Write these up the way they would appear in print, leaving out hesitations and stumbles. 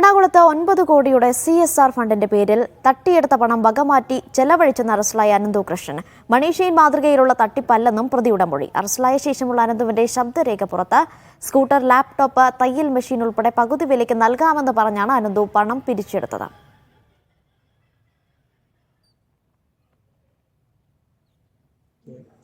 എറണാകുളത്ത് 9 കോടിയുടെ CSR ഫണ്ടിന്റെ പേരിൽ തട്ടിയെടുത്ത പണം വകമാറ്റി ചെലവഴിച്ചെന്ന് അറസ്റ്റിലായ അനന്തു കൃഷ്ണൻ. മണീഷയിൽ മാതൃകയിലുള്ള തട്ടിപ്പല്ലെന്നും പ്രതിയുടെ മൊഴി. അറസ്റ്റിലായ ശേഷമുള്ള അനന്തുവിന്റെ ശബ്ദരേഖ പുറത്ത്. സ്കൂട്ടർ, ലാപ്ടോപ്പ്, തയ്യൽ മെഷീൻ ഉൾപ്പെടെ പകുതി വിലയ്ക്ക് നൽകാമെന്ന് പറഞ്ഞാണ് അനന്തു പണം പിരിച്ചെടുത്തത്.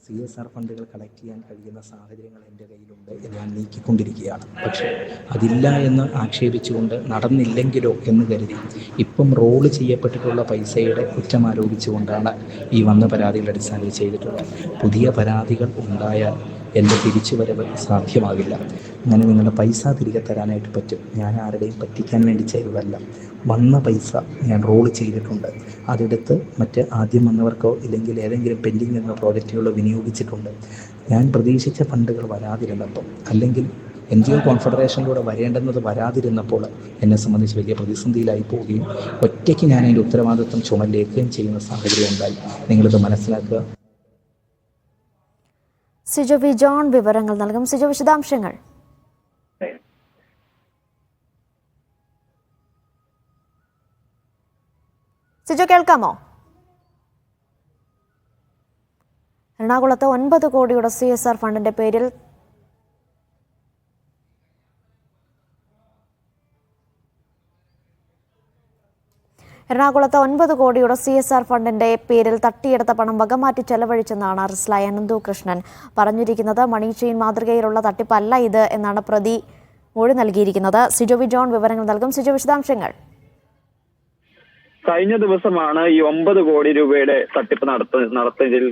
CSR ഫണ്ടുകൾ കളക്ട് ചെയ്യാൻ കഴിയുന്ന സാഹചര്യങ്ങൾ എൻ്റെ കയ്യിലുണ്ട്, ഞാൻ നീക്കിക്കൊണ്ടിരിക്കുകയാണ്. പക്ഷേ അതില്ല എന്ന് ആക്ഷേപിച്ചുകൊണ്ട് നടന്നില്ലെങ്കിലോ എന്ന് കരുതി ഇപ്പം റോൾ ചെയ്യപ്പെട്ടിട്ടുള്ള പൈസയുടെ കുറ്റം ആരോപിച്ചുകൊണ്ടാണ് ഈ വന്ന പരാതികളുടെ അടിസ്ഥാനത്തിൽ ചെയ്തിട്ടുള്ളത്. പുതിയ പരാതികൾ ഉണ്ടായാൽ എൻ്റെ തിരിച്ചുവരവ് സാധ്യമാകില്ല. അങ്ങനെ നിങ്ങളുടെ പൈസ തിരികെ തരാനായിട്ട് പറ്റും. ഞാൻ ആരുടെയും പറ്റിക്കാൻ വേണ്ടി ചെയ്തതല്ല. വന്ന പൈസ ഞാൻ റോൾ ചെയ്തിട്ടുണ്ട്. അതെടുത്ത് മറ്റ് ആദ്യം വന്നവർക്കോ ഇല്ലെങ്കിൽ ഏതെങ്കിലും പെൻഡിങ് എന്ന പ്രോജക്റ്റുകളോ വിനിയോഗിച്ചിട്ടുണ്ട്. ഞാൻ പ്രതീക്ഷിച്ച ഫണ്ടുകൾ വരാതിരുന്നപ്പോൾ, അല്ലെങ്കിൽ NGO കോൺഫെഡറേഷനിലൂടെ വരേണ്ടുന്നത് വരാതിരുന്നപ്പോൾ എന്നെ സംബന്ധിച്ച് വലിയ പ്രതിസന്ധിയിലായി പോവുകയും ഒറ്റയ്ക്ക് ഞാൻ അതിൻ്റെ ഉത്തരവാദിത്വം ചുമലേൽക്കുകയും ചെയ്യുന്ന സാഹചര്യം ഉണ്ടായി. നിങ്ങളിത് മനസ്സിലാക്കുക. സിജോ വി ജോൺ വിവരങ്ങൾ നൽകും. സിജോ, വിശദാംശങ്ങൾ. സിജോ, കേൾക്കാമോ? എറണാകുളത്ത് 9 കോടിയുടെ CSR ഫണ്ടിന്റെ പേരിൽ തട്ടിയെടുത്ത പണം വകമാറ്റി ചെലവഴിച്ചെന്നാണ് അറസ്റ്റിലായ അനന്തു കൃഷ്ണൻ പറഞ്ഞിരിക്കുന്നത്. മണി ചെയിൻ മാതൃകയിലുള്ള തട്ടിപ്പല്ല ഇത് എന്നാണ് പ്രതി മൊഴി നൽകിയിരിക്കുന്നത്. സിജോ വി ജോൺ വിവരങ്ങൾ നൽകും. സിജോ, വിശദാംശങ്ങൾ. കഴിഞ്ഞ ദിവസമാണ് ഈ 9 കോടി രൂപയുടെ തട്ടിപ്പ് നടത്തുന്നതിൽ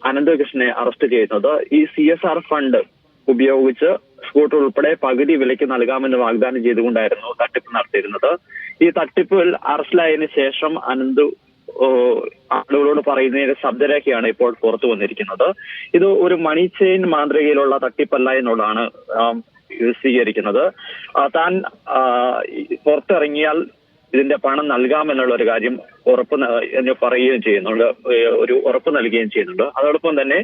അനന്തകൃഷ്ണനെ അറസ്റ്റ് ചെയ്യുന്നത്. ഈ CSR ഫണ്ട് ഉപയോഗിച്ച് സ്കൂട്ടർ ഉൾപ്പെടെ പകുതി വിലയ്ക്ക് നൽകാമെന്ന് വാഗ്ദാനം ചെയ്തുകൊണ്ടായിരുന്നു തട്ടിപ്പ് നടത്തിയിരുന്നത്. ഈ തട്ടിപ്പിൽ അറസ്റ്റിലായതിനു ശേഷം അനന്തു ആളുകളോട് പറയുന്നതിന്റെ ശബ്ദരേഖയാണ് ഇപ്പോൾ പുറത്തു വന്നിരിക്കുന്നത്. ഇത് ഒരു മണി ചെയിൻ മാതൃകയിലുള്ള തട്ടിപ്പല്ല എന്നുള്ളതാണ് സ്വീകരിക്കുന്നത്. താൻ പുറത്തിറങ്ങിയാൽ ഇതിന്റെ പണം നൽകാമെന്നുള്ള ഒരു കാര്യം പറയുകയും ചെയ്യുന്നുണ്ട്, ഒരു ഉറപ്പ് നൽകുകയും ചെയ്യുന്നുണ്ട്. അതോടൊപ്പം തന്നെ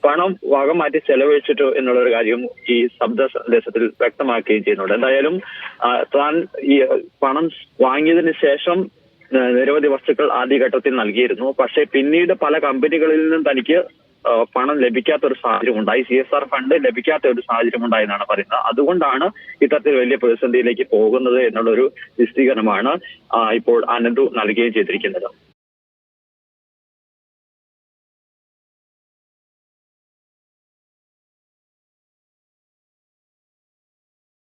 പണം വകമാറ്റി ചെലവഴിച്ചിട്ടു എന്നുള്ള ഒരു കാര്യം ഈ ശബ്ദ സന്ദേശത്തിൽ വ്യക്തമാക്കുകയും ചെയ്യുന്നുണ്ട്. എന്തായാലും താൻ ഈ പണം വാങ്ങിയതിന് ശേഷം നിരവധി വസ്തുക്കൾ ആദ്യഘട്ടത്തിൽ നൽകിയിരുന്നു. പക്ഷേ പിന്നീട് പല കമ്പനികളിൽ നിന്നും തനിക്ക് പണം ലഭിക്കാത്ത ഒരു സാഹചര്യം ഉണ്ടായി, CSR ഫണ്ട് ലഭിക്കാത്ത ഒരു സാഹചര്യം ഉണ്ടായെന്നാണ് പറയുന്നത്. അതുകൊണ്ടാണ് ഇത്തരത്തിൽ വലിയ പ്രതിസന്ധിയിലേക്ക് പോകുന്നത് എന്നുള്ളൊരു വിശദീകരണമാണ് ഇപ്പോൾ അനന്തു നൽകുകയും ചെയ്തിരിക്കുന്നത്.